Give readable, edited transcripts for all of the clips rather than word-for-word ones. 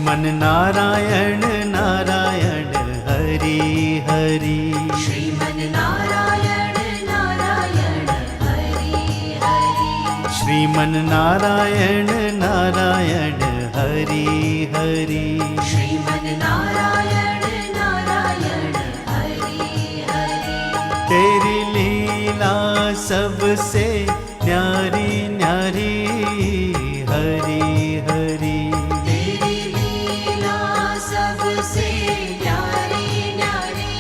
श्रीमन नारायण नारायण हरि हरि। श्रीमन नारायण नारायण हरि हरि। श्रीमन नारायण नारायण हरि हरि। श्रीमन नारायण नारायण हरि हरि। तेरी लीला सबसे न्यारी न्यारी हरि हरि। तेरी लीला सबसे न्यारी न्यारी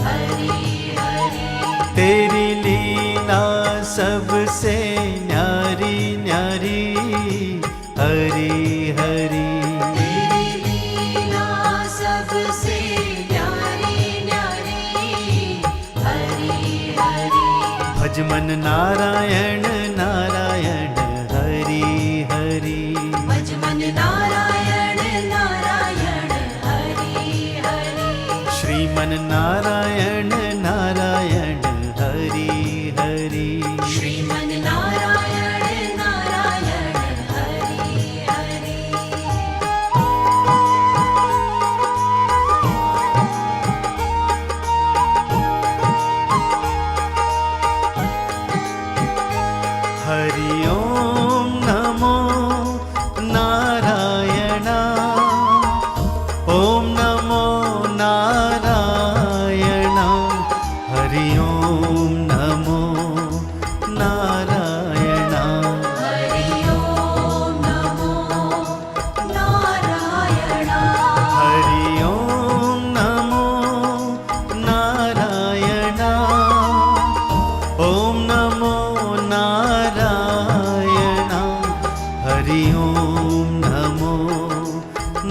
हरि हरि। तेरी लीला सबसे न्यारी न्यारी हरि हरि। तेरी लीला सबसे न्यारी न्यारी हरि हरि। भज मन नारायण नारायण हरि हरि। भज मन नारायण नारायण हरि हरि। श्रीमन नारायण नारायण हरि हरि। श्रीमन नारायण नारायण हरि हरि। हरि ओम नमो नारायण। ओम नमो नारायण। हरि ओम नमो नारायण। हरि ओम नमो नारायण। हरि ओम नमो नारायण। ओम नमो नारायण। हरि ओम नमो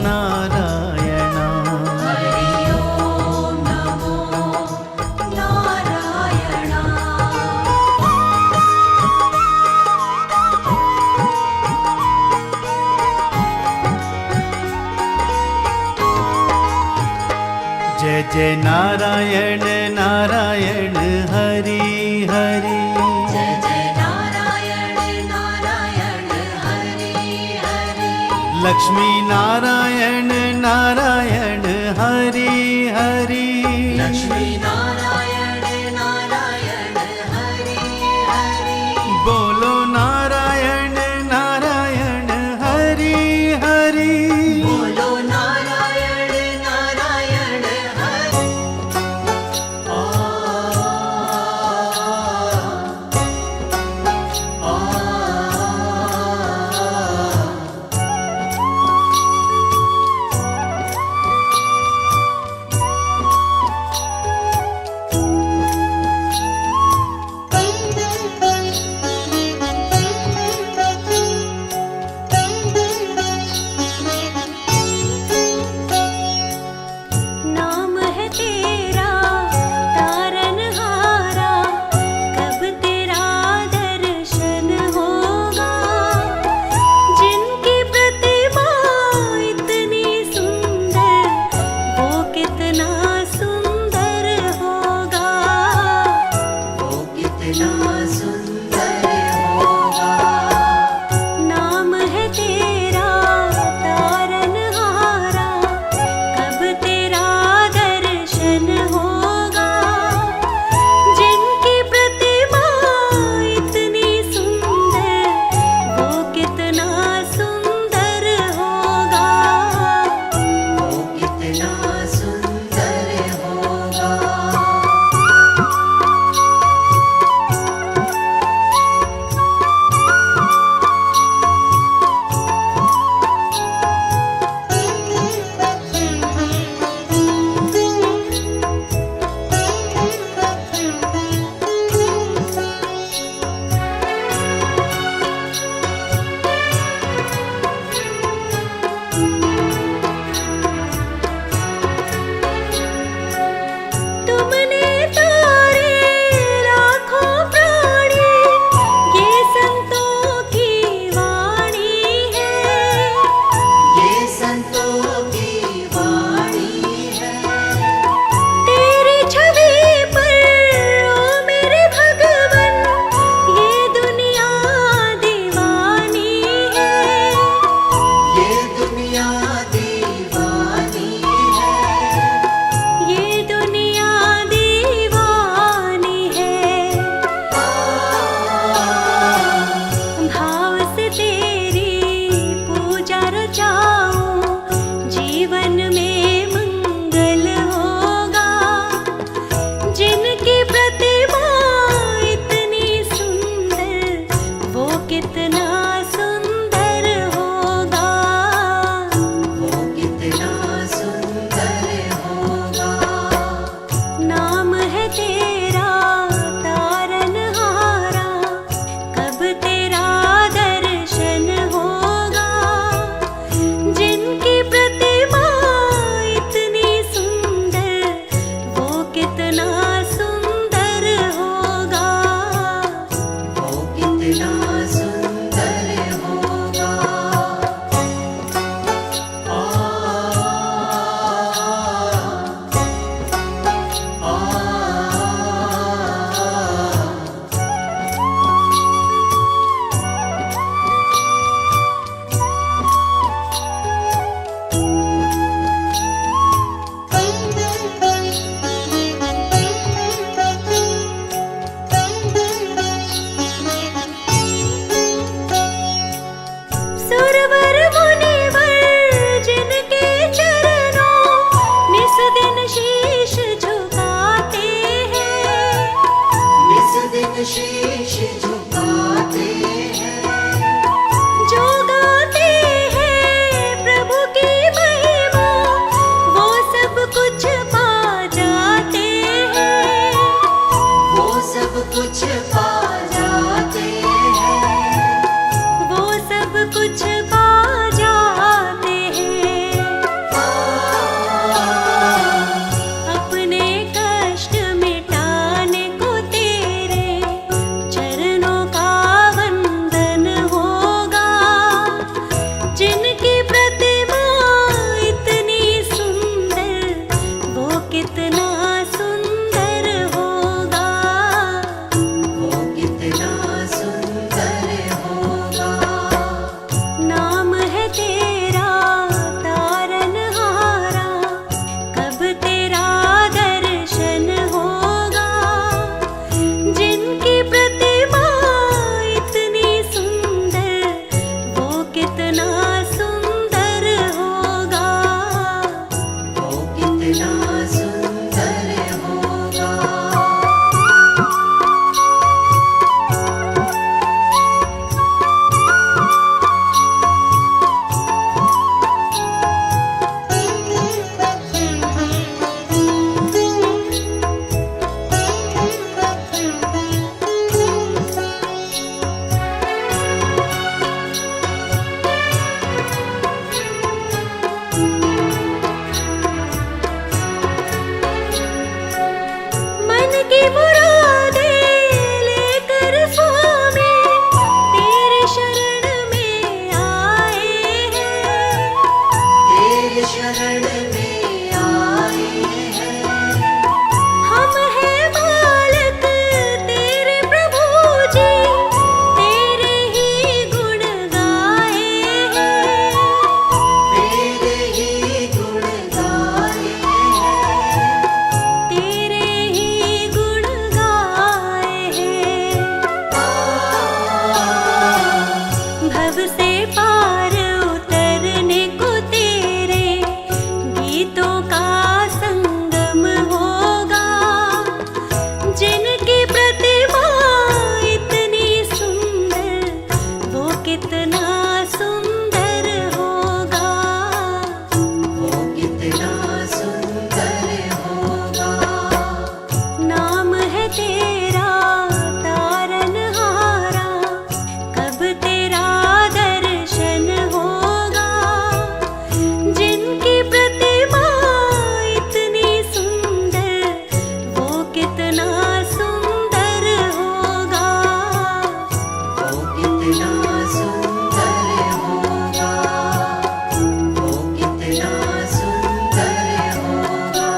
नारायण। हरि ओम नमो नारायण। जय जय नारायण नारायण हरि हरि। जय जय नारायण नारायण हरि हरि। लक्ष्मी नारायण नारायण हरि हरि। लक्ष्मी नारायण नारायण हरि हरि। बोलो नारायण नारायण हरि हरि। बोलो नारायण नारायण हरि। आ आ कितना सुंदर होगा, वो कितना सुंदर होगा। नाम है तेरा तारनहारा, कब तेरा दर्शन होगा। जिनकी प्रतिमा इतनी सुंदर, वो कितना सुंदर होगा, वो कितना सुंदर होगा। मन की मुरादें लेकर स्वामी तेरे शरण में आए हैं। तेरे शरण में आए हैं। हम हैं बालक तेरे प्रभु जी, तेरे ही गुण गाए हैं। तेरे ही गुण गाए हैं। तेरे ही गुण गाए हैं। भव से पार उतरने को तेरे गीतों का संगम होगा। जिनकी प्रतिमा इतनी सुंदर, वो कितना सुंदर होगा, वो कितना सुंदर होगा। नाम है तेरा तारनहारा, कब तेरा दर्शन होगा। जिनकी प्रतिमा इतनी सुंदर, वो कितना सुंदर होगा, वो कितना सुंदर होगा। वो कितना सुंदर होगा।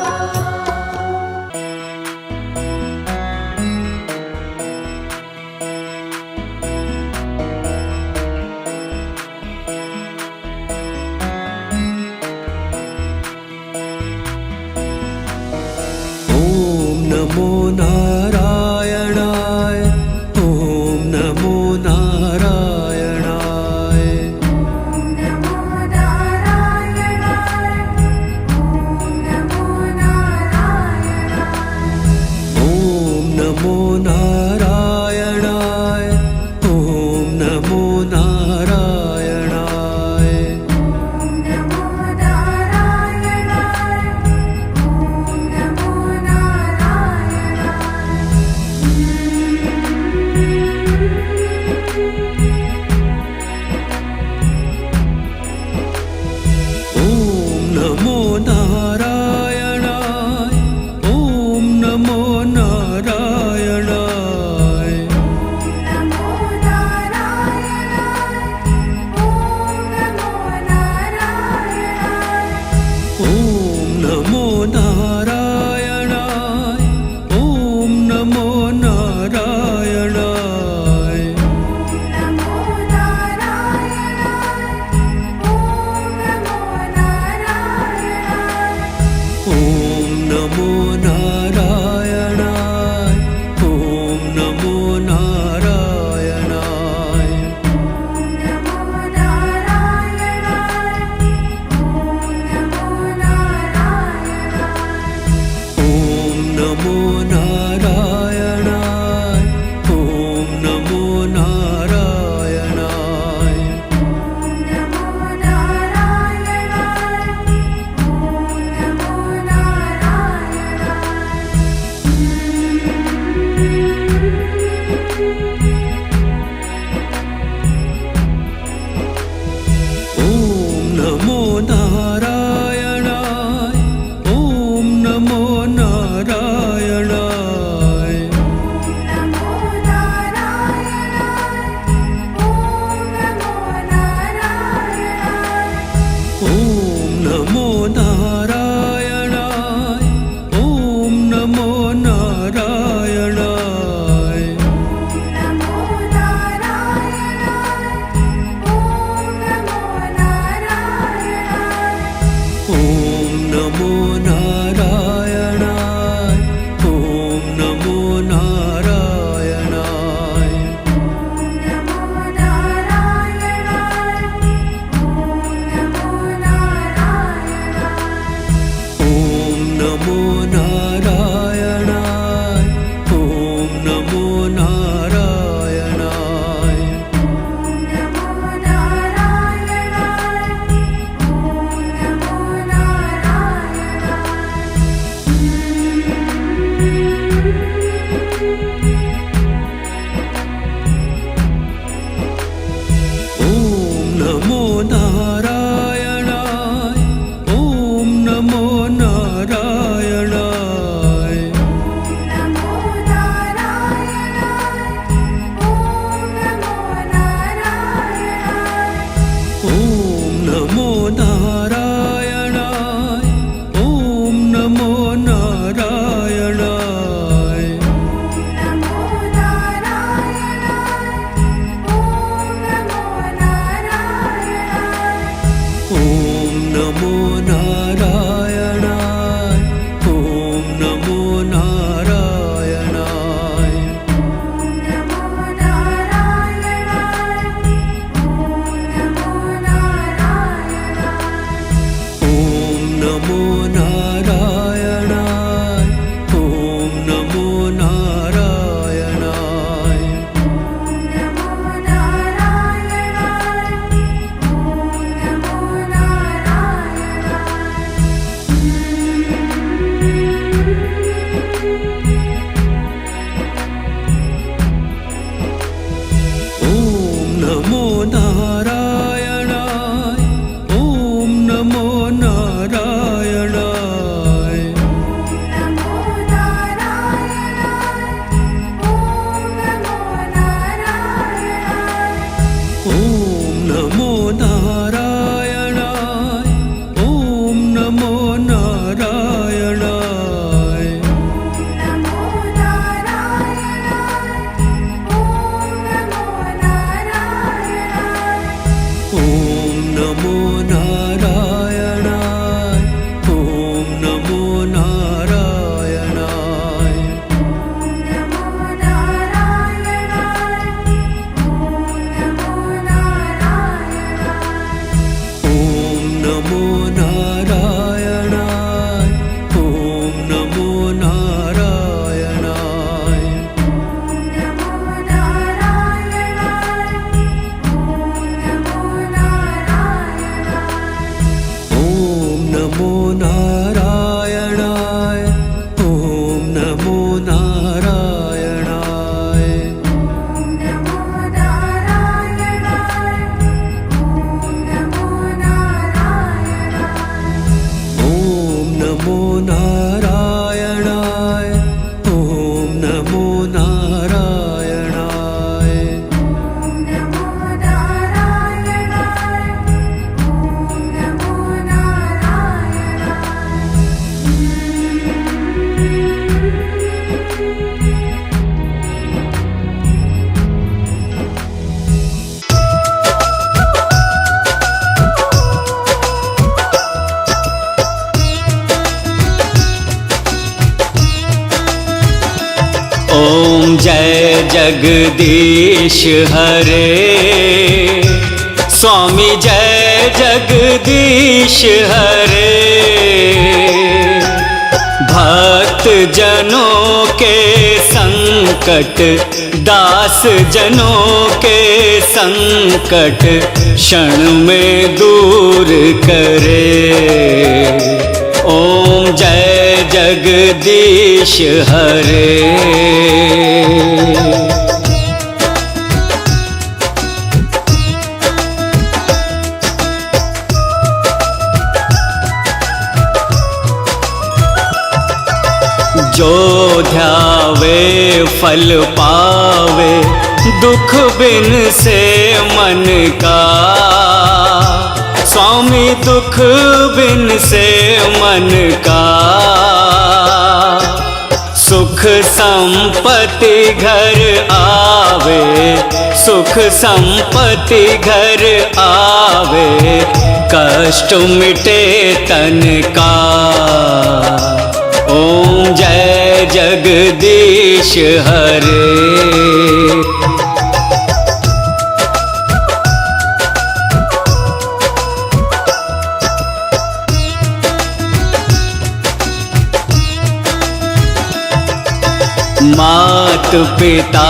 ॐ नमो नारायणाय, ॐ नमो नारायणाय। ॐ नमो नारायणाय, ॐ नमो नारायणाय। ॐ नमो नारायणाय, ॐ नमो नारायणाय। ॐ नमो नारायणाय, ॐ नमो नारायणाय। ॐ नमो नारायणाय, ॐ नमो नारायणाय। ॐ नमो नारायणाय, ॐ नमो नारायणाय। ॐ नमो नारायणाय, ॐ नमो नारायणाय। ॐ नमो नारायणाय, ॐ जय जगदीश हरे, स्वामी जय जगदीश हरे। भक्त जनों के संकट, दास जनों के संकट क्षण में दूर करे। ओम जय जगदीश हरे। जो ध्यावे फल पावे, दुख बिन से मन का। स्वामी दुख बिन से मन का। सुख संपत्ति घर आवे, सुख संपत्ति घर आवे, कष्ट मिटे तन का। ओम जय जगदीश हरे। मात पिता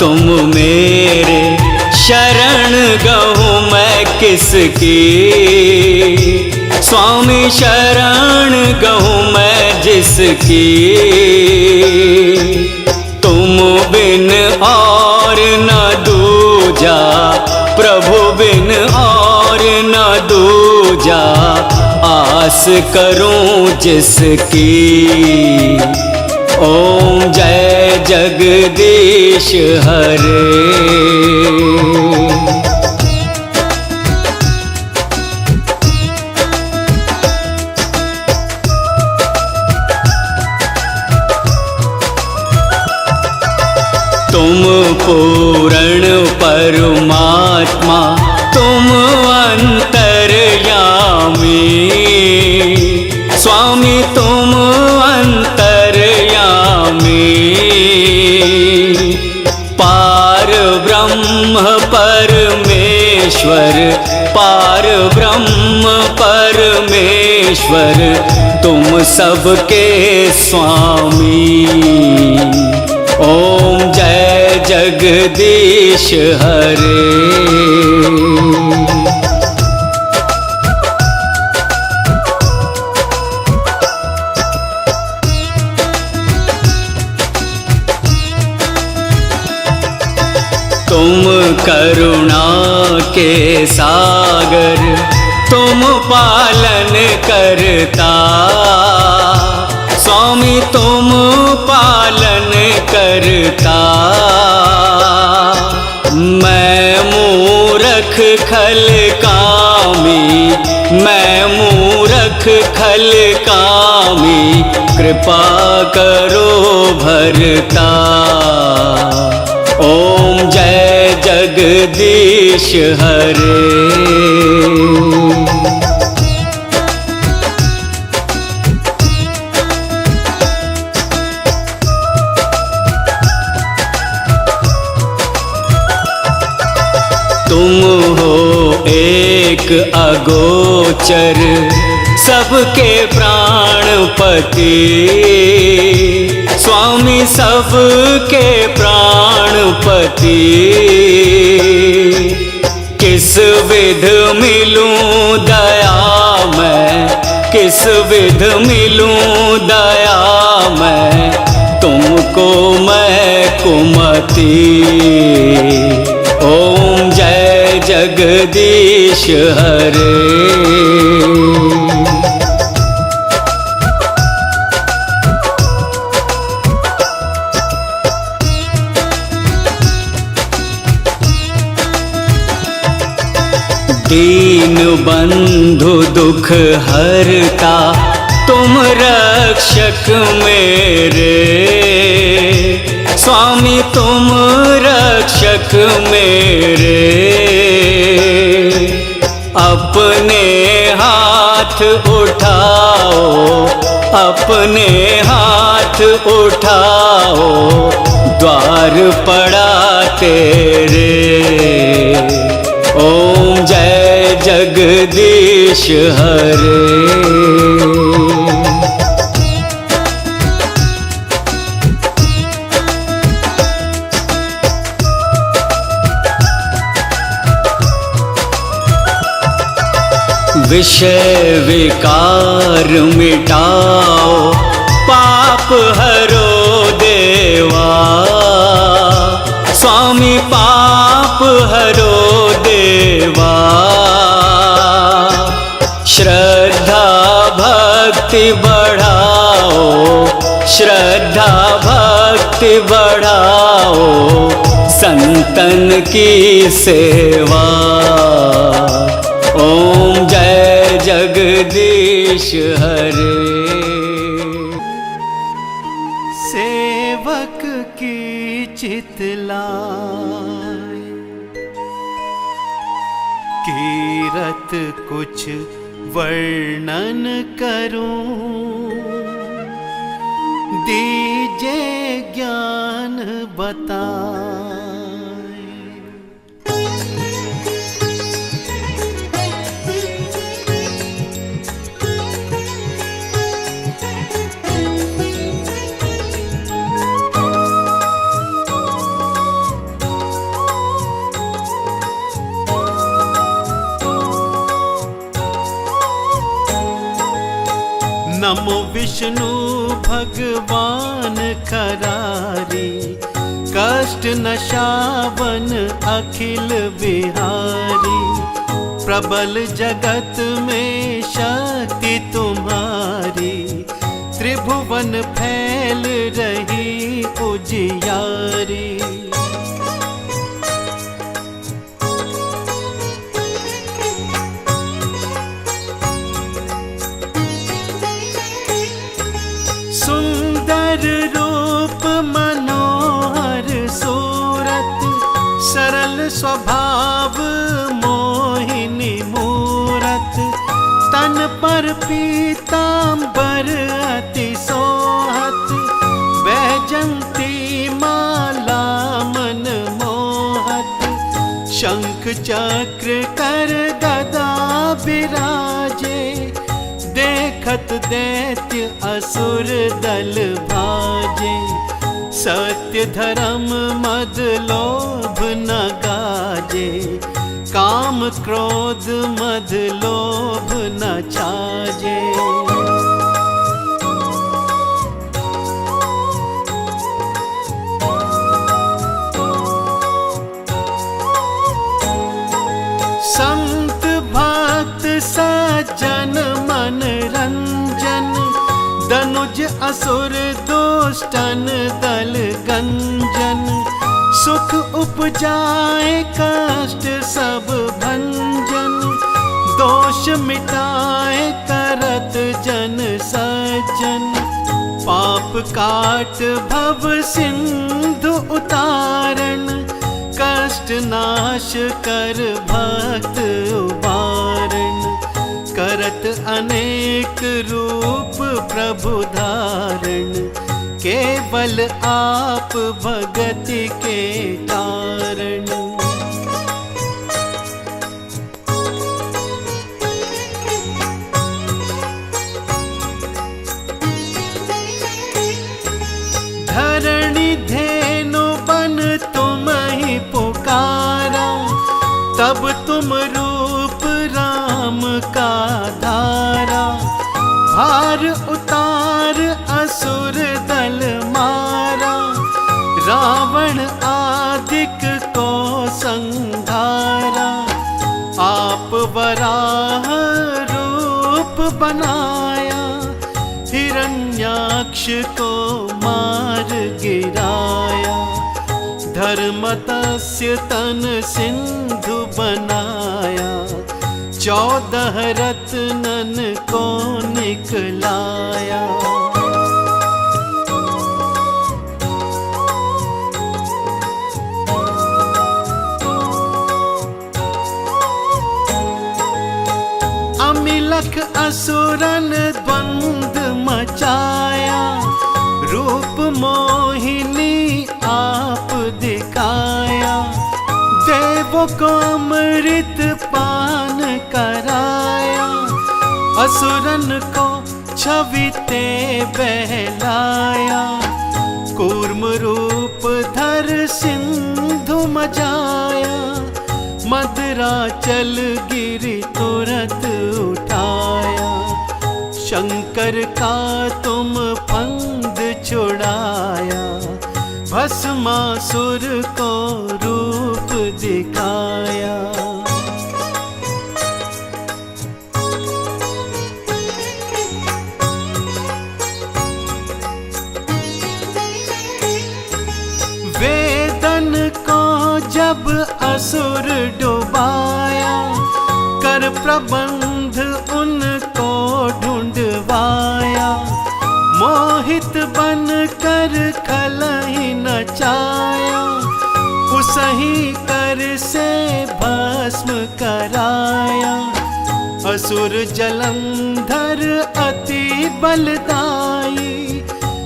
तुम मेरे, शरण गहूँ मैं किसकी। स्वामी शरण गहूँ मैं जिसकी। तुम बिन और न दूजा, प्रभु बिन और न दूजा, आस करूं जिसकी। ओम जय जगदीश हरे। तुम पूर्ण परमात्मा, तुम अंतर्यामी। स्वामी तुम अंतर्यामी। पार ब्रह्म परमेश्वर, पार ब्रह्म परमेश्वर, तुम सबके स्वामी। ओम जय जगदीश हरे। तुम करुणा के सागर, तुम पालन करता। स्वामी तुम पालन करता। मैं मूरख खल कामी, मैं मूरख खल कामी, कृपा करो भरता। ओम जय जगदीश हरे। तुम हो एक अगोचर, सबके प्राणपति। स्वामी सबके प्राणपति। किस विध मिलूं दया मैं, किस विध मिलूं दया मैं, तुमको मैं कुमति। ओम जय जगदीश हरे। दीन बंधु दुख हरता, तुम रक्षक मेरे। स्वामी तुम रक्षक मेरे। अपने हाथ उठाओ, अपने हाथ उठाओ, द्वार पड़ा तेरे। ओम जय जगदीश हरे। विषय विकार मिटाओ, पाप हरो देवा। स्वामी पाप हरो देवा। श्रद्धा भक्ति बढ़ाओ, श्रद्धा भक्ति बढ़ाओ, संतन की सेवा। ओम जय जगदीश हरे। सेवक की चितलाए, कीरत कुछ वर्णन करूं। दीजिए ज्ञान बताए। नमो विष्णु भगवान खरारी, कष्ट नशावन अखिल बिहारी। प्रबल जगत में शक्ति तुम्हारी, त्रिभुवन फैल रही उजियारी। सुंदर रूप मनोहर सूरत, सरल स्वभाव मोहिनी मूरत। तन पर पीतांबर अति सोहत, वैजंती माला मन मोहत। शंख चक्र कर गदा विराजे, देखत दैत्य असुर दल भाजे। सत्य धर्म मद लोभ न गाजे, काम क्रोध मद लोभ न छाजे। संत भक्त सज्जन मन रंजन, दनुज असुर दुष्टन दल गंजन। सुख उपजाए कष्ट सब भंजन, दोष मिटाए करत जन सज्जन। पाप काट भव सिंधु उतारण, कष्ट नाश कर भक्त उबारण। करत अनेक रूप प्रभु धारण, केवल आप भगति के कारण। धरणी धेनु बन तुम ही पुकारा, तब तुम रूप राम का धारा। भार उतार असुर दल मारा, रावण आदिक को संघारा। आप वराह रूप बनाया, हिरण्याक्ष को मार गिराया। धर्मतस्य तन सिंधु बनाया, 14 रत्नन को निकलाया। अमिलख असुरन द्वंद मचाया, रूप मोहिनी आ को अमृत पान कराया, असुरन को छवि ते बहलाया। कूर्म रूप धर सिंधु मजाया, मदराचल गिरि तुरत उठाया। शंकर का तुम फंद छुड़ाया, भस्मासुर को रूप दिखाया। वेदन को जब असुर डुबाया, कर प्रबंध उनको ढूंढवाया। मोहित बन कर खलहि नचाया, उसही कर से भस्म कराया। असुर जलंधर अति बलदाई,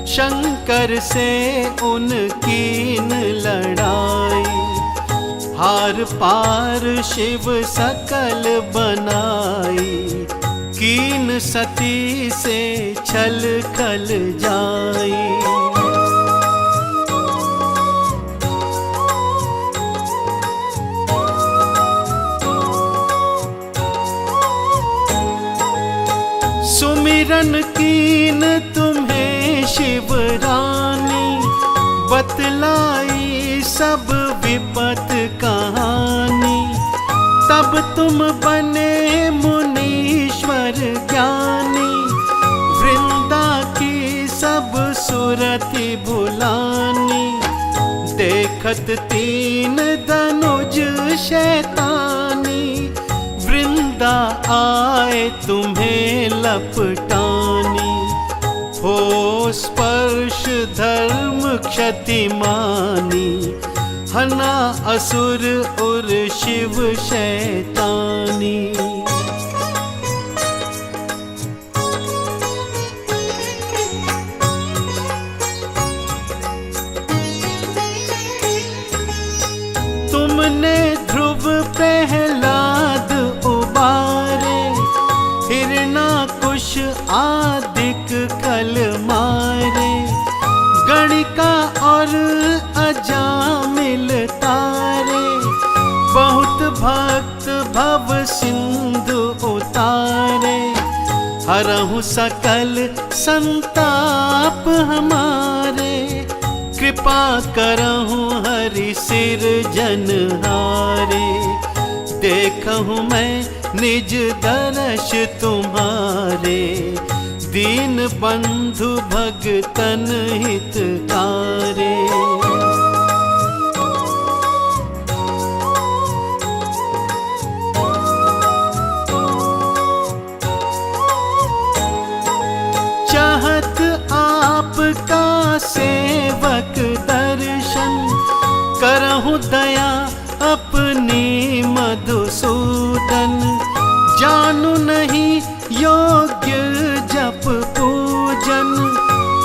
शंकर से उनकीन लड़ाई। हार पार शिव सकल बनाई, कीन सती से छल खल जाई। सुमिरन कीन तुम्हें शिव रानी, बतलाई सब विपत कहानी। तब तुम बने मुनीश्वर ज्ञानी, वृंदा की सब सुरति भुलानी। देखत तीन धनुज शैतानी, वृंदा आए तुम्हें लपटानी। हो स्पर्श धर्म क्षति मानी, हना असुर उर शिव शैतानी। तुमने ध्रुव प्रहलाद उबारे, हिरणाकुश आदिक खल मारे। गणिका और अजामिल तारे, बहुत भक्त भव सिंधु उतारे। हरहु सकल संताप हमारे, कृपा करहु हरि सिर जनहारे। देखहु मैं निज दर्श तुम्हारे, दीन बंधु भगतन हितकारे। चाहत आपका सेवक दर्शन, करहु दया अपनी मधुसूदन। जानू नहीं योग्य जप पूजन,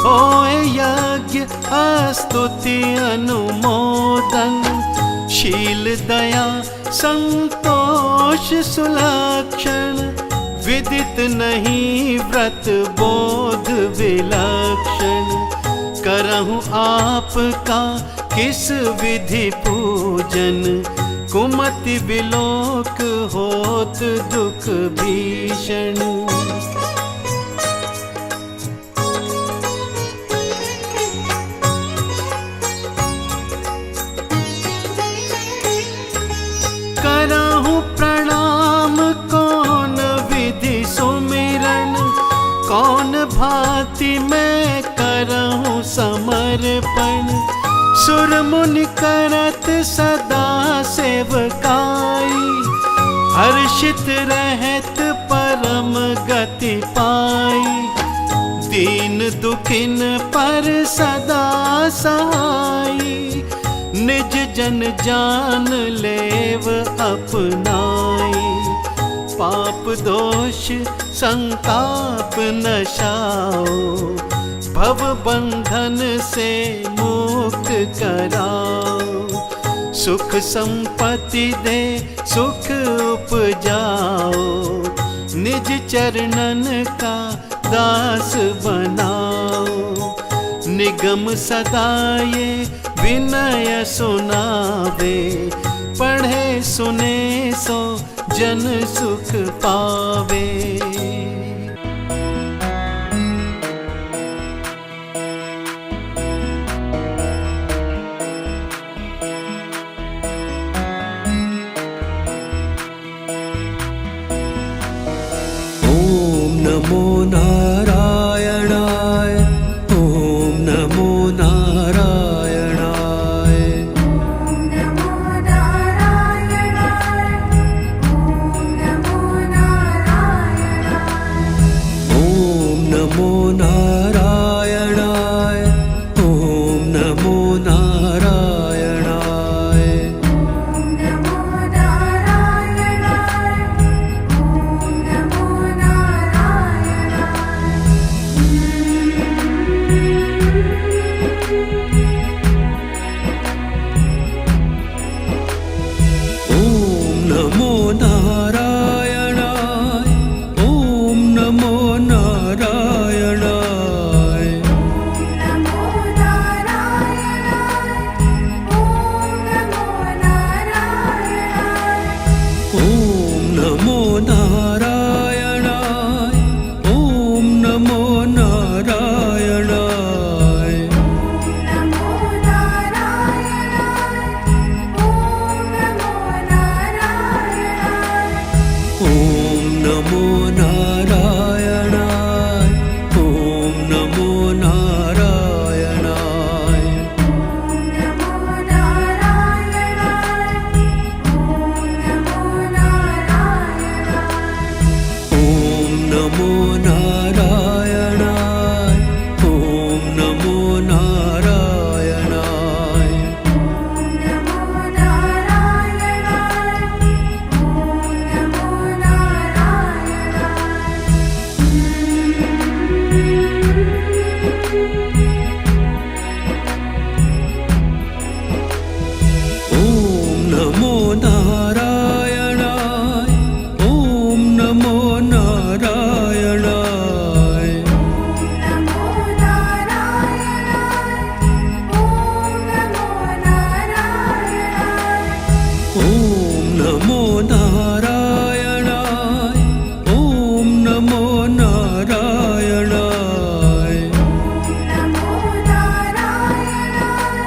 होए यज्ञ स्तुति अनुमोदन। शील दया संतोष सुलक्षण, विदित नहीं व्रत बोध विलक्षण। करहु आपका किस विधि पूजन, कुमति विलोक होत दुख भीषण। करहु प्रणाम कौन विधि सुमिरन, कौन भांति मैं करहु समर्पण। सुर मुनि करत सदा सेवकाई, हर्षित रहत परम गति पाई। दीन दुखिन पर सदा सहाई, निज जन जान लेव अपनाई। पाप दोष संताप नशाओ, भव बंधन से मुक्त कराओ। सुख संपत्ति दे सुख उपजाओ, निज चरणन का दास बनाओ। निगम सदा ये विनय सुनावे, पढ़े सुने सो जन सुख पावे। ओम नमो नारायणाय, ओम नमो नारायणाय। नमो नारायणाय, ओम नमो नारायणाय। ओम नमो नारायणाय, ओम नमो नारायणाय। ओम नमो नारायणाय, ओम नमो ओम नमो नारायणाय, ओम नमो नारायणाय। नमो नारायणाय, ओम नमो नारायणाय। ओम नमो नारायणाय, ओम नमो नारायणाय। नमो नारायणाय, ओम नमो नारायणाय। ओम नमो नारायणाय, ओम नमो नारायणाय। नमो नारायणाय, ओम नमो नारायणाय। ओम नमो नारायणाय, ओम नमो नारायणाय। नमो नारायणाय, ओम नमो ओम नमो नारायणाय, ओम नमो नारायणाय। नमो नारायणाय, ओम नमो नारायणाय। ओम नमो नारायणाय, ओम नमो नारायणाय। नमो नारायणाय, ओम नमो नारायणाय। ओम नमो नारायणाय, ओम नमो नारायणाय। नमो नारायणाय,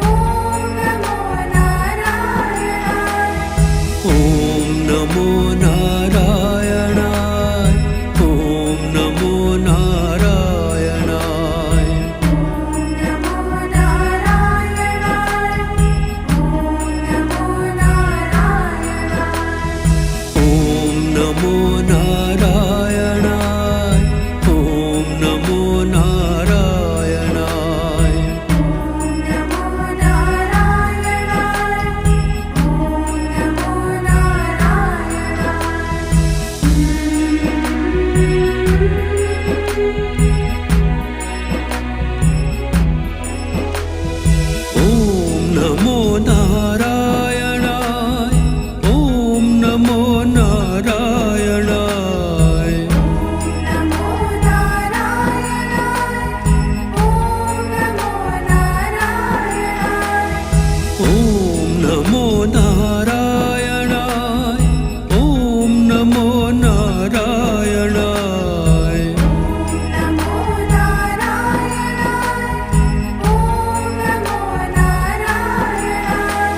ओम नमो नारायणाय। ओम नमो नारायणाय, ओम नमो नारायणाय। नमो नारायणाय, ओम नमो नारायणाय। ओम नमो नारायणाय, ओम नमो नारायणाय। नमो नारायणाय, ओम नमो नारायणाय। ओम नमो नारायणाय, ओम नमो नारायणाय। नमो नारायणाय, ओम नमो नारायणाय।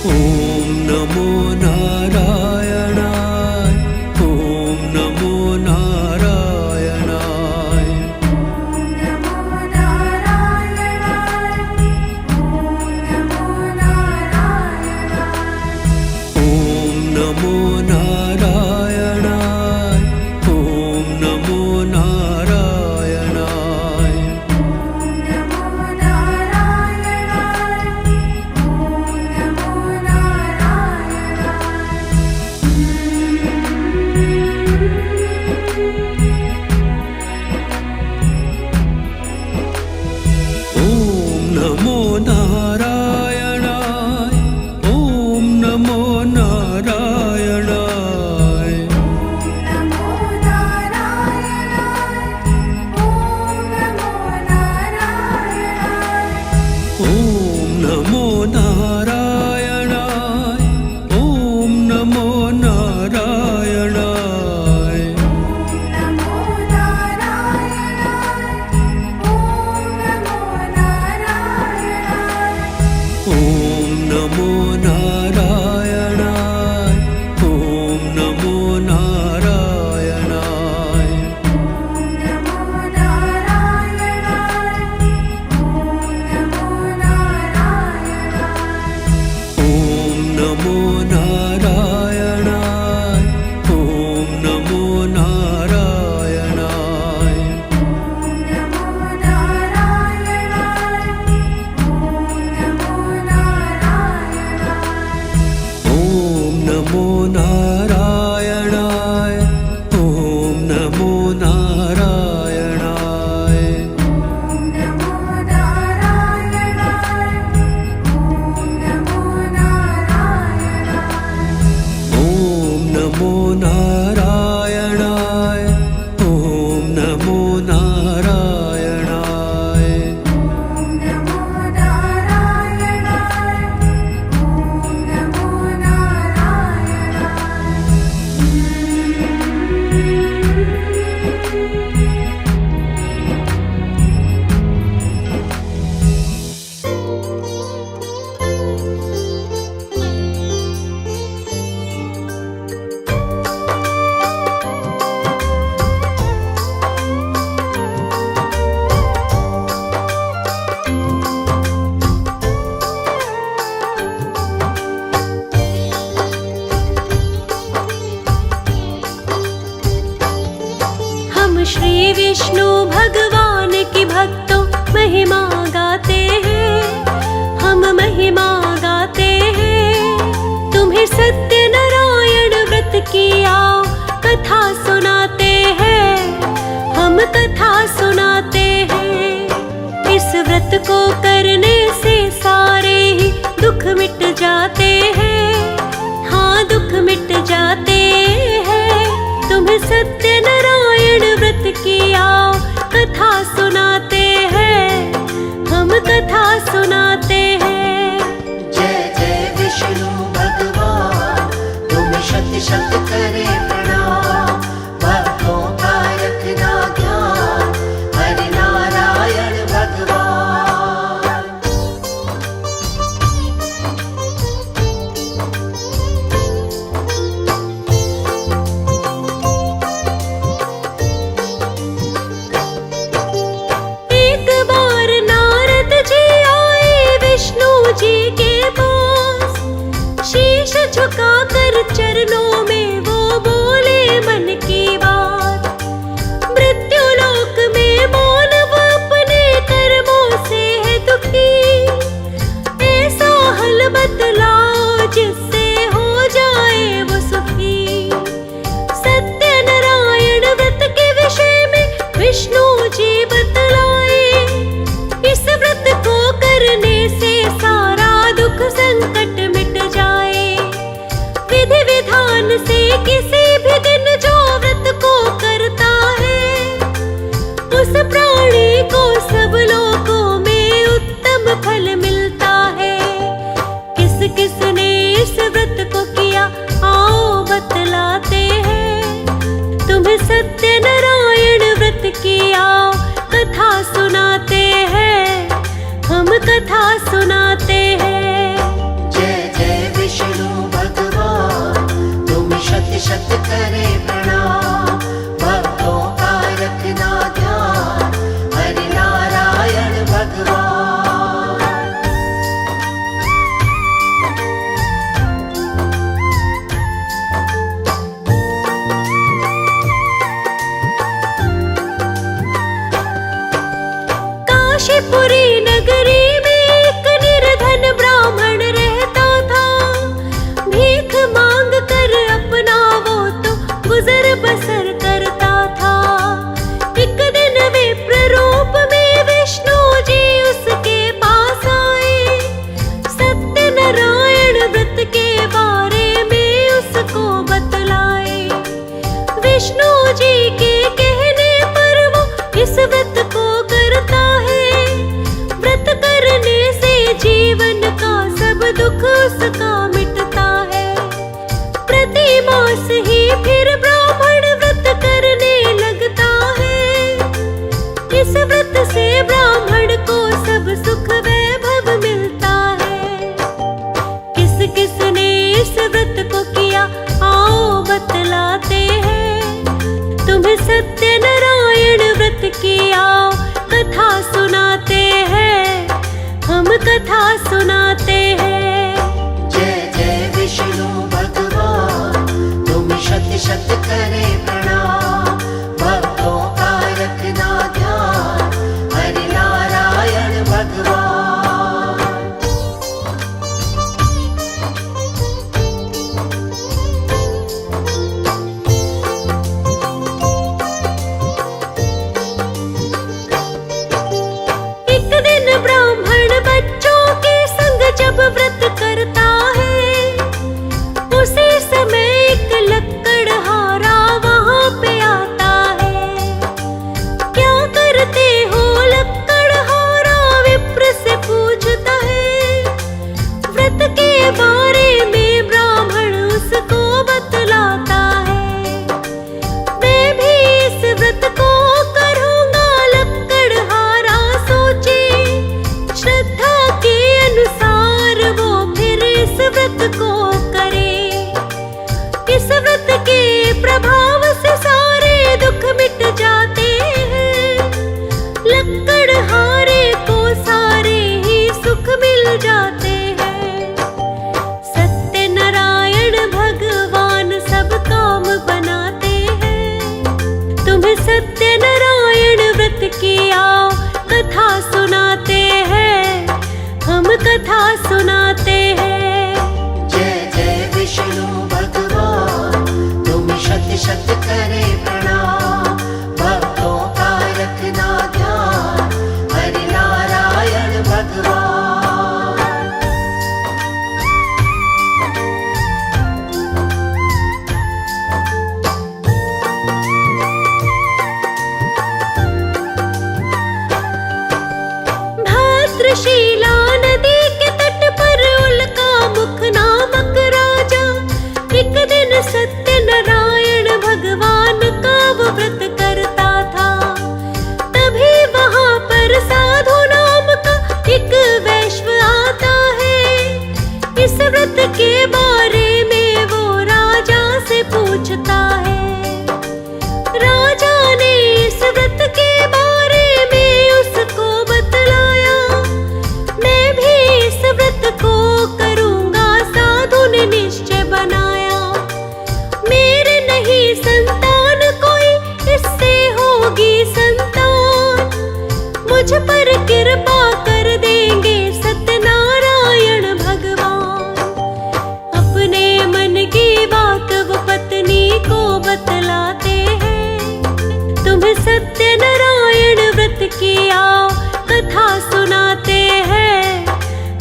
ओम नमो नारायणाय, ओम नमो नारायणाय। नमो नारायणाय, ओम नमो नारायणाय। ओम नमो नारायणाय, ओम नमो नारायणाय। नमो नारायणाय, ओम नमो नारायणाय। करने से सारे ही दुख मिट जाते हैं, हाँ दुख मिट जाते हैं। तुम्हें सत्यनारायण व्रत की आओ कथा सुनाते हैं, हम कथा सुनाते हैं। जय जय विष्णु भगवान, तुम्हें शत शत करे प्रणाम। भक्तों का रखना ध्यान, हरि नारायण भगवान। एक बार नारद जी आए विष्णु जी के पास, शीश झुकाकर चरणों में वो बोले मन की बात। मृत्यु लोक में मानव अपने कर्मों से है दुखी, ऐसा हल बतलाओ जिससे हो जाए वो सुखी। सत्यनारायण व्रत के विषय में विष्णु जी बतलाए, इस व्रत को करने से सारा दुख संकट मिट जाए। विधि विधान से किसी भी दिन जो व्रत को करता है, उस प्राणी को सब लोगों में उत्तम फल मिलता है। किस किस ने इस व्रत को किया आओ बतलाते हैं, तुम्हें सत्यनारायण व्रत की आओ कथा सुनाते हैं, हम कथा सुनाते हैं। जय जय विष्णु भगवान, तुम्हें शत शत करे प्रणाम। भक्तों का रखना ध्यान, हरि नारायण भगवान। काशीपुरी नगरी में एक निर्धन ब्राह्मण रहता था। भीख मांग कर अपना वो तो गुजर बसर करता था। एक दिन विप्र रूप में विष्णु जी उसके पास आए, सत्यनारायण व्रत के बारे में उसको बतलाए। विष्णु जी के कहने पर वो इस व्रत को करता है। व्रत करने से जीवन का सब दुख उसका मिटता है। प्रति मास ही फिर ब्राह्मण व्रत करने लगता है। इस व्रत से ब्राह्मण को सब सुख वैभव मिलता है। किस किस ने इस व्रत को किया आओ बतलाते हैं, तुम्हें सत्यनारायण व्रत की आओ कथा सुनाते हैं, हम कथा सुनाते हैं। जय जय विष्णु भगवान, तुम्हें शत शत करे प्रणाम। भक्तों का रखना ध्यान, हरि नारायण भगवान। एक दिन ब्राह्मण बच्चों के संग जब व्रत करता है, उसी समय एक लक्कड़हारा वहां पे आता है। क्या करते हो लक्कड़हारा विप्र से पूछता है। व्रत के बारे में ब्राह्मण उसको बतलाता है। मैं भी इस व्रत को करूंगा लक्कड़हारा सोचे। श्रद्धा के अनुसार वो फिर इस व्रत को करे। इस व्रत के प्रभाव से सारे दुख मिट जाते हैं। लक्कड़हारे को सारे ही सुख मिल जाते हैं। सत्यनारायण भगवान सब काम बनाते हैं। तुम्हें सत्यनारायण व्रत की आओ कथा सुनाते हैं, हम कथा सुनाते हैं। जय जय विष्णु भगवान, तुम्हें शत शत करे प्रणाम। भक्तों का रखना ध्यान, हरि नारायण भगवान। रुद्रशिला नदी के तट पर उल्का मुख नामक राजा एक दिन सत्य नारायण भगवान का वो व्रत करता था। तभी वहां पर साधु नाम का एक वैश्व आता है। इस व्रत के बारे में वो राजा से पूछता है। राजा ने इस व्रत के बारे में उसको बतलाया। मैं भी इस व्रत को करूंगा, साधु ने निश्चय बनाया। मेरे नहीं संतान कोई, इससे होगी संतान। मुझ पर कृपा कर देंगे सत्यनारायण भगवान। अपने मन की बात वो पत्नी को बतलाते हैं। तुम्हें सत्यनारायण व्रत की आओ कथा सुनाते हैं,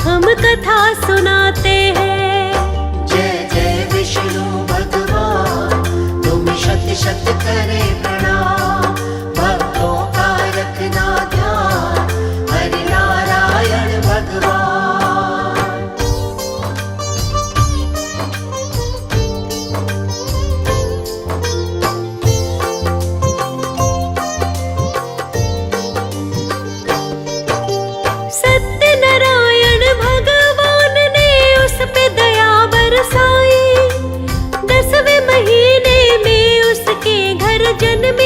हम कथा सुनाते हैं। जय जय विष्णु भगवान, तुम शत शत करे प्रणाम। भक्तों का रखना ध्यान, हरि नारायण भगवान। सत्यनारायण भगवान ने उस पे दया बरसाई। 10वें महीने में उसके घर जन्मी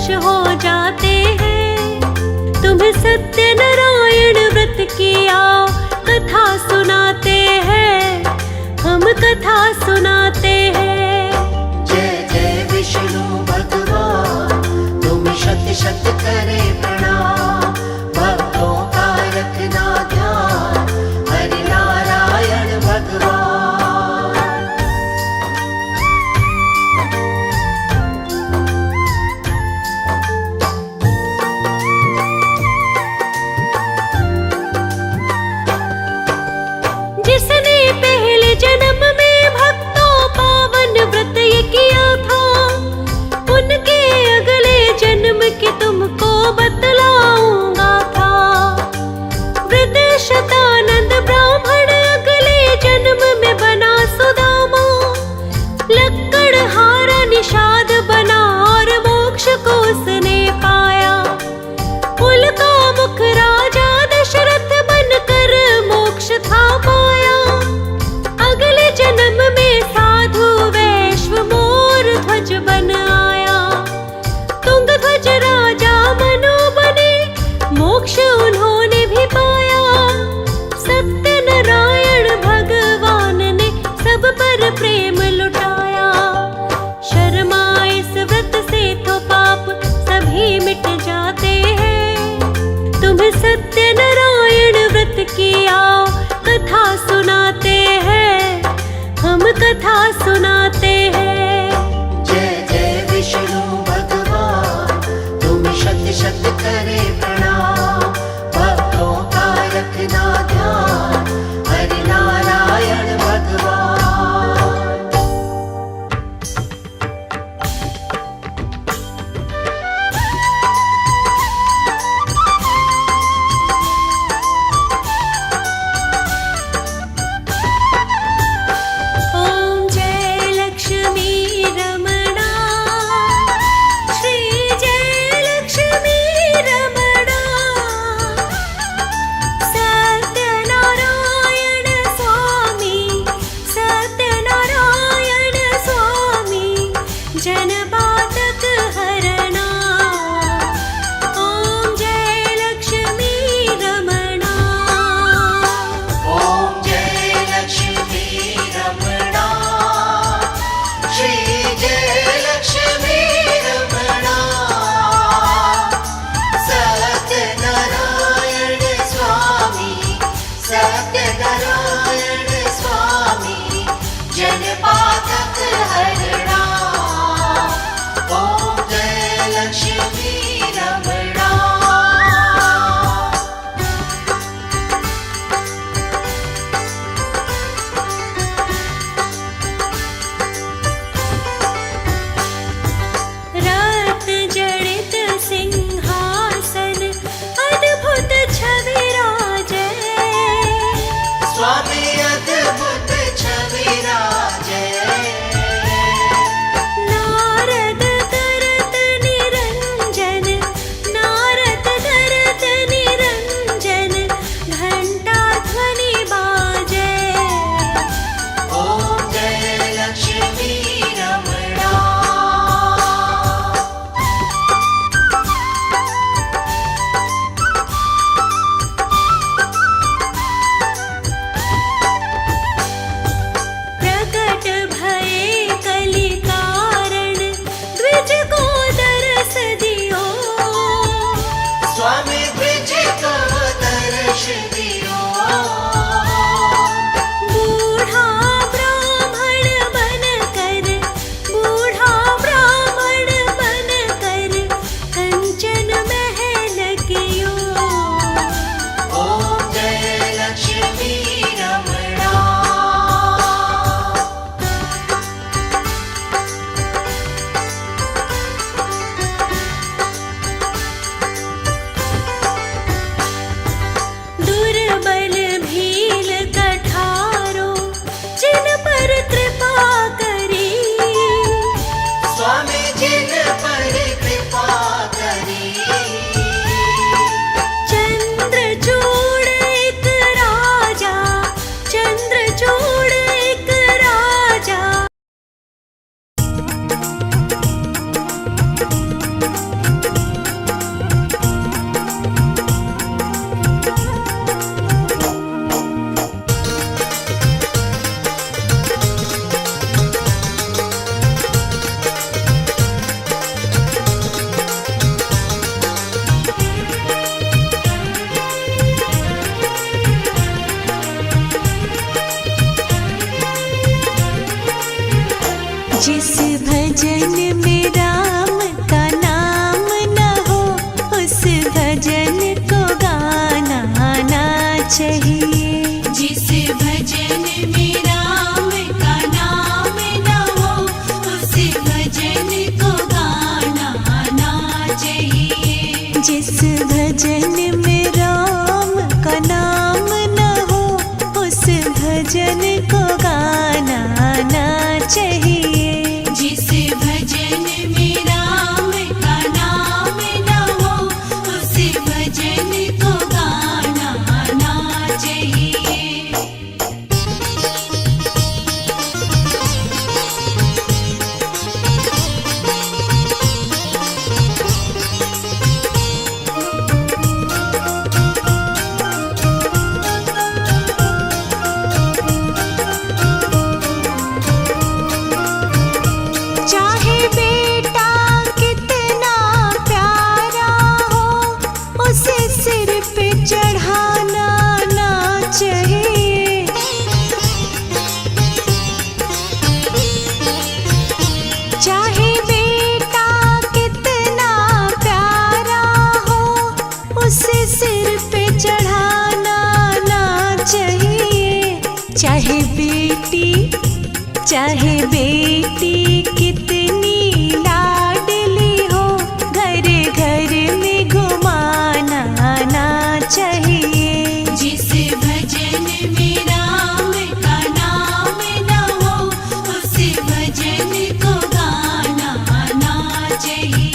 खुश हो जाते हैं। तुम्हें सत्यनारायण व्रत की आओ कथा सुनाते हैं, हम कथा सुनाते हैं। जय जय विष्णु भगवान, तुम्हें शत शत करे प्रणाम। भक्तों का रखना ध्यान, हरि नारायण भगवान। जिसने पहले जन्म में भक्तों पावन व्रत ये किया था, उनके अगले जन्म के तुमको बतलाऊंगा था। वृद्ध शतानंद ब्राह्मण अगले जन्म में बना सुदामा, लक्कड़हारा निषाद बना और मोक्ष को उसने पाया। कुल का मुख राजा दशरथ बनकर मोक्ष था पाया। अगले जन्म में साधु वैश्व मोर ध्वज बन आया। तुंग ध्वज राजा मनु बने, मोक्ष उन्होंने भी पाया। सत्यनारायण भगवान ने सब पर प्रेम लुटाया। शर्मा इस व्रत से तो पाप सभी मिट जाते हैं। तुम्हें सत्यनारायण व्रत की आओ कथा सुनाते हैं, हम कथा सुनाते हैं। जय जय विष्णु भगवान, तुम्हें शत शत करे प्रणाम। भक्तों का रखना ध्यान, हरि नारायण भगवान। ओम जय लक्ष्मी रमणा, श्री जय लक्ष्मी रमणा। सत्यनारायण स्वामी, सत्यनारायण स्वामी, जनबाधक हरणा। ओम जय लक्ष्मी रमणा। ओम जय लक्ष्मी रमणा, श्री जय लक्ष्मी रमणा। सत्यनारायण स्वामी, सत्यनारायण स्वामी, जनपातक हरणा। ओम जय लक्ष्मी रमणा। रत्न जड़ित सिंहासन, अद्भुत छवि राजे। स्वामी अद्भुत छवि राजे। नारद करत निरंजन, नारद करत निरंजन, घंटा ध्वनि बाजे। ओम जय लक्ष्मी रमणा। जिस भजन में राम का नाम न हो उस भजन को गाना आना चाहिए। जिस भजन में राम का नाम न हो उस भजन को गाना आना चाहिए। जिस भजन में राम का नाम न हो उस भजन को गाना आना चाहिए। जिस भजन में राम का नाम न हो उस भजन को गाना आना चाहिए। चाहे बेटा कितना प्यारा हो उसे सिर पे चढ़ाना ना चाहिए। चाहे बेटा कितना प्यारा हो उसे सिर पे चढ़ाना ना चाहिए। चाहे बेटी कितनी लाडली हो घर घर में घुमाना आना चाहिए। जिस भजन में राम का नाम न हो उस भजन को गाना आना चाहिए।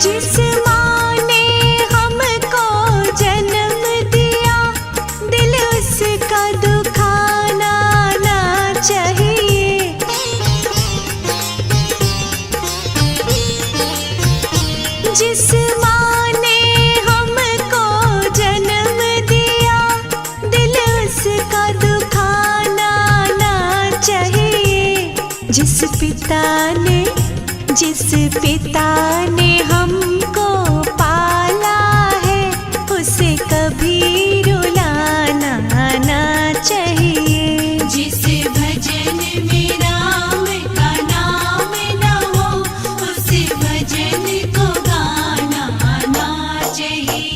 जिस माँ ने हमको जन्म दिया दिल उसका दुखाना ना चाहिए। जिस माँ ने हमको जन्म दिया दिल उसका दुखाना ना चाहिए। जिस पिता ने हमको पाला है उसे कभी रुलाना ना चाहिए। जिस भजन में राम का नाम न हो उस भजन को गाना आना चाहिए।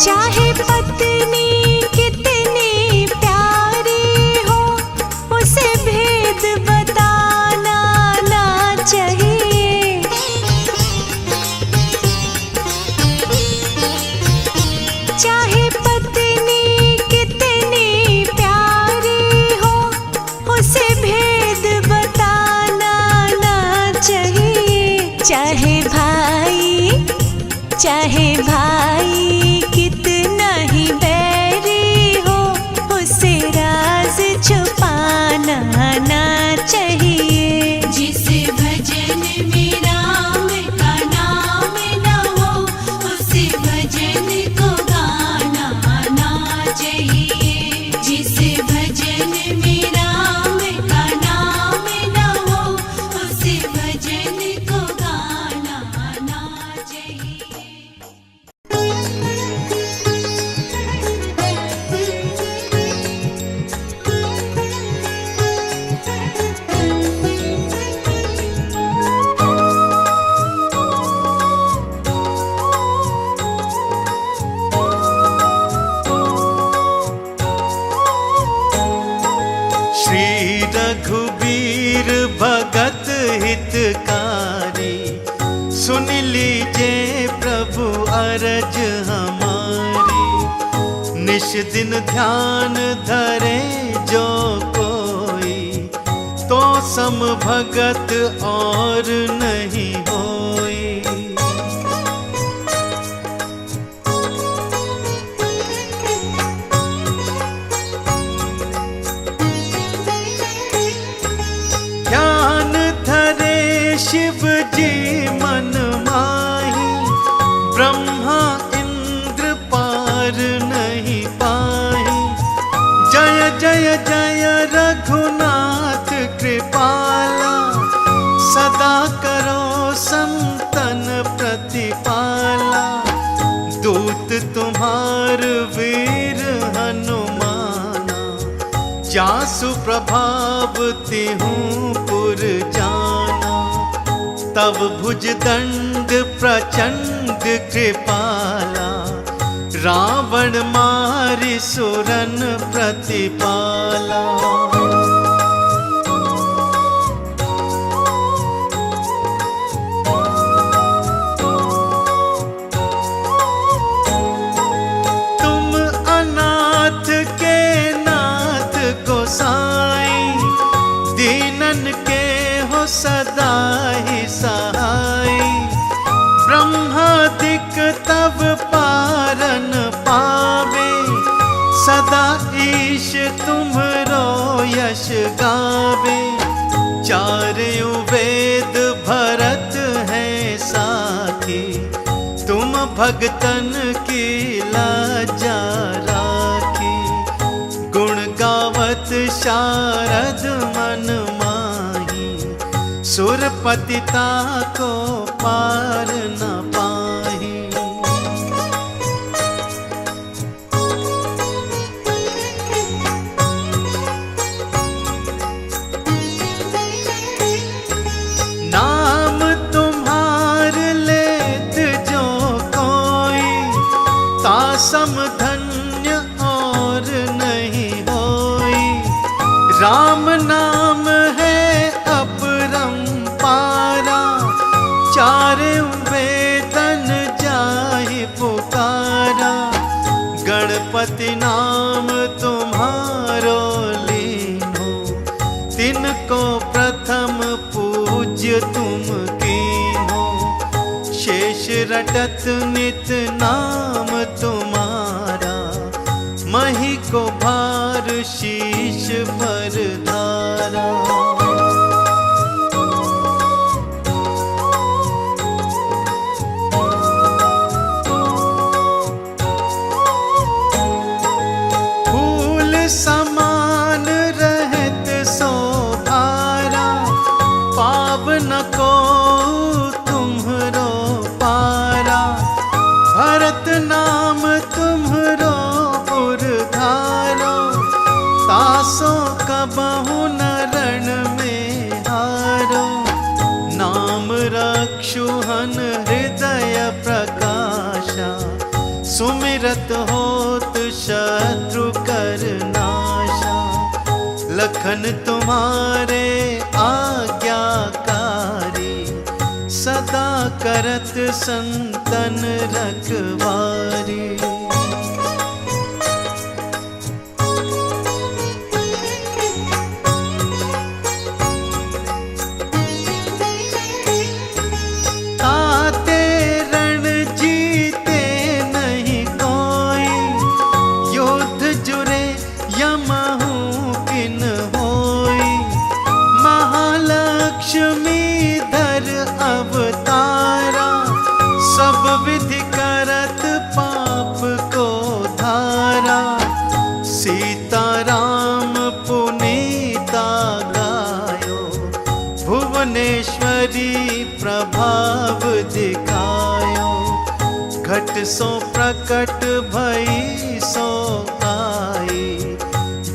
चाहे पत्नी कितनी प्यारी हो उसे भेद बताना ना चाहिए। चाहे पत्नी कितनी प्यारी हो उसे भेद बताना ना चाहिए। चाहे भाई कितना ही बैरी हो उसे राज छुपाना ना चाहिए। जिस भजन में राम का नाम न हो उस भजन को गाना आना चाहिए। जिस भजन में राम का नाम न हो उस भजन को गाना आना चाहिए। रघुबीर भगत हितकारी, सुन लीजिए प्रभु अरज हमारी। निश दिन ध्यान धरे जो कोई, तो सम भगत और नहीं होई। ध्यान धरे शिव जी मन माही, ब्रह्मा इंद्र पार नहीं पाही। जय जय जय रघुनाथ कृपाला, सदा करो संतन प्रतिपाला। दूत तुम्हार वीर हनुमाना, जासु प्रभाव तिहूँ पुर जाना। तब भुज दंड प्रचंड कृपाला, रावण मारि सुरन प्रतिपाला। तुम अनाथ के नाथ गोसाई, दीनन के हो सदा ही सहाय। ब्रह्मादिक तब पारन पावे, सदा ईश तुम्हरो यश गावे। चारों वेद भरत है साखी, तुम भगतन की लाजा राखी। गुण गावत शारद मन माही, सुरपतिता को पार न पाही। नाम तुम्हार लेत जो कोई, तासम धन्य और नहीं होई। राम नाम है अपरंपारा, चारों वेदन जाहि पुकारा। गणपति नाम तुम्हारो लीनो, तिनको प्रथम पूज्य तुम कीन्हो। शेष रटत नित नाम तुम्हारा, मही को भार शीश पर धारा। फूल समान रहत शोभारा, पावन को तुम्हरो पारा। भरत नाम तुम्हरो उरधारो, तासो कबहु न रण में हारो। नाम रक्षुहन हृदय प्रकाशा, सुमिरत होत शत्रु कर नाशा। लखन तुम्हारे आज्ञाकारी, सदा करत संतन रखवारी। ताते रण जीते नहीं कोई, युद्ध जुरे यमहु किन होई। महालक्ष्मी धर अवतारा, सब विधि करत पाप को धारा। सीताराम पुनीता गायो, भुवनेश्वरी प्रभाव दिखायो। घट सो प्रकट भई सो आई,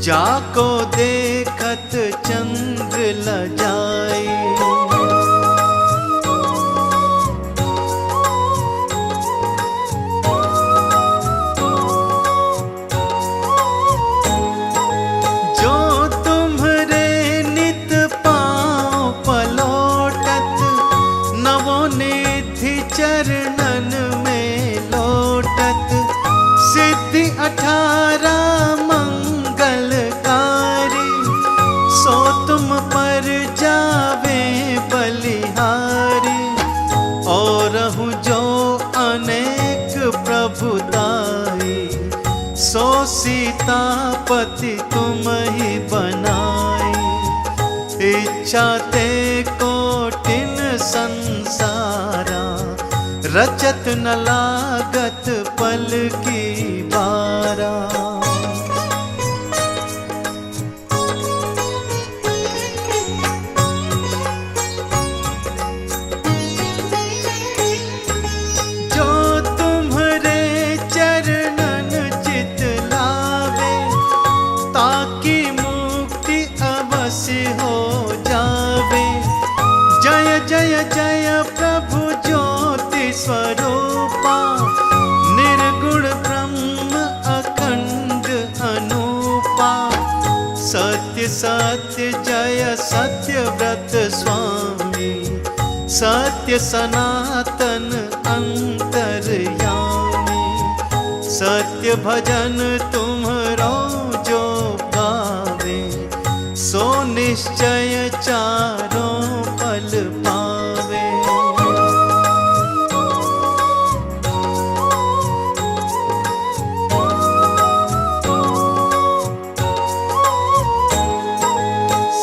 जाको देखत चंद्र लजाई। जो तुम्हरे नित पाँव पलोटत, नवोनिधि चरणन में लोटत। सिद्धि 18 मंगलकारी, सो सो सीतापति तुम ही बनाई। इच्छा ते कोटिन संसारा, रचत न लागत पल की बारा। जो तुम्हारे चरणन चित लावे, ताकि मुक्ति अवश्य हो जावे। जय जय जय प्रभु ज्योति स्वरूपा, निर्गुण ब्रह्म अखंड अनूपा। सत्य सत्य जय सत्यव्रत स्वामी, सत्य सनातन अंतर्यामी। सत्य भजन तुम्हरो जो गावे, सो निश्चय चारों पल पावे।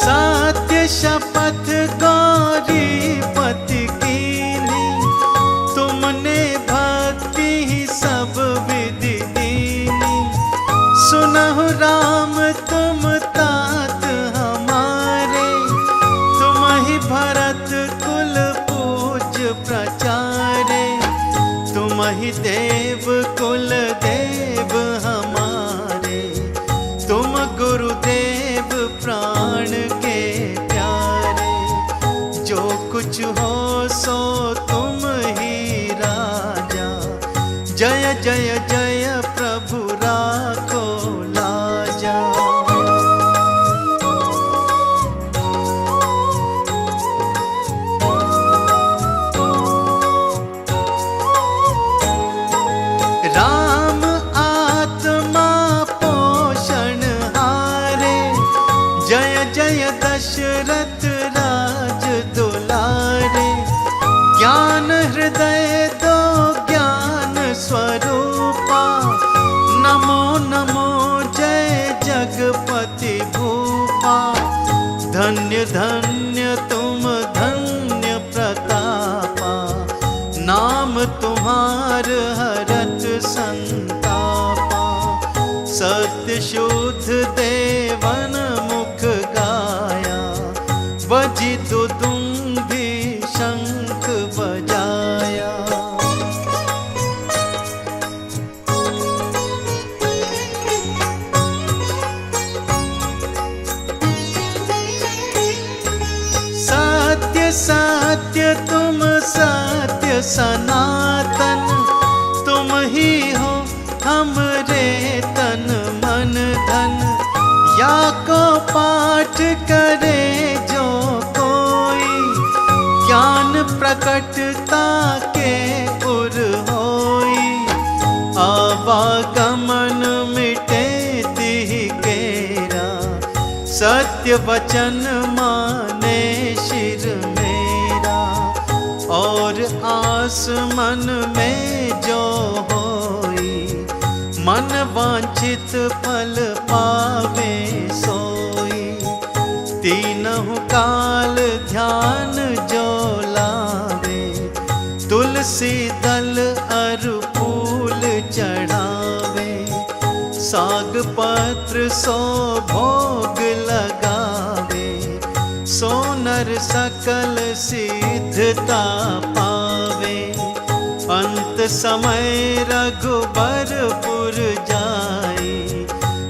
सत्य शपथ गौरीपति कीनी, तुमने भक्ति ही सब विधि दीनी। सुनहु राम तुम तात हमारे, तुम ही भरत कुल पूज्य प्रचारे। तुम ही देव कुल देव हमारे, तुम गुरुदेव प्राण के प्यारे। जो कुछ हो सो तुम ही राजा, जय जय जय प्रभु राखो लाजा। राम आत्मा पोषण हारे, जय जय दशरथ राज दुलारे। ज्ञान हृदय दो ज्ञान स्वरूपा, नमो नमो जय जगपति भूपा। धन्य धन्य तुम धन्य प्रतापा, नाम तुम्हार हरत संतापा। सत्य शुद्ध देवन मुख गाया, बजी दुदुम्भी शंख बजाया। सत्य सत्य तुम सत्य सनातन, तुम ही हो हमरे तन मन धन। या को पाठ करे जो कोई, ज्ञान प्रकटता के उर होई। आवागमन मिटे तिहि केरा, सत्य वचन माने शिर मेरा। और आस मन में जो होई, मन वांछित फल पावे सोई। तीनहु काल ध्यान जो लावे, तुलसी दल अरु फूल चढ़ावे। साग पत्र सो भोग लगावे, सो नर सकल सिद्धता पावे। अंत समय रघुबरपुर जाई,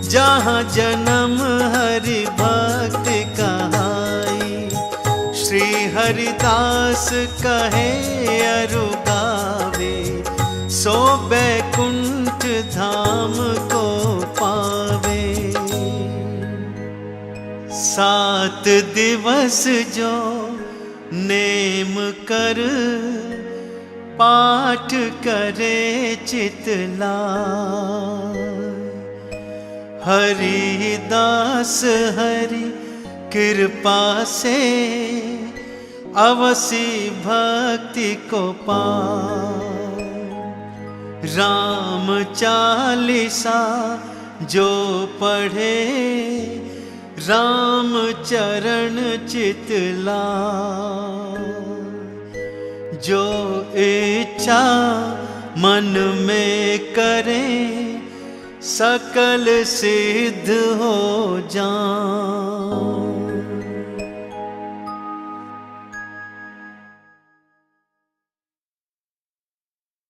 जहाँ जन्म हरि भक्त कहाई। श्री हरिदास कहे अरु गावे, सो बैकुंठ धाम को पावे। 7 दिवस जो नेम कर, पाठ करे चितलाय। हरिदास हरि कृपा से, अवसी भक्ति को पाए। राम चालीसा जो पढ़े राम चरण चितलाय। जो इच्छा मन में करे सकल सिद्ध हो जाए।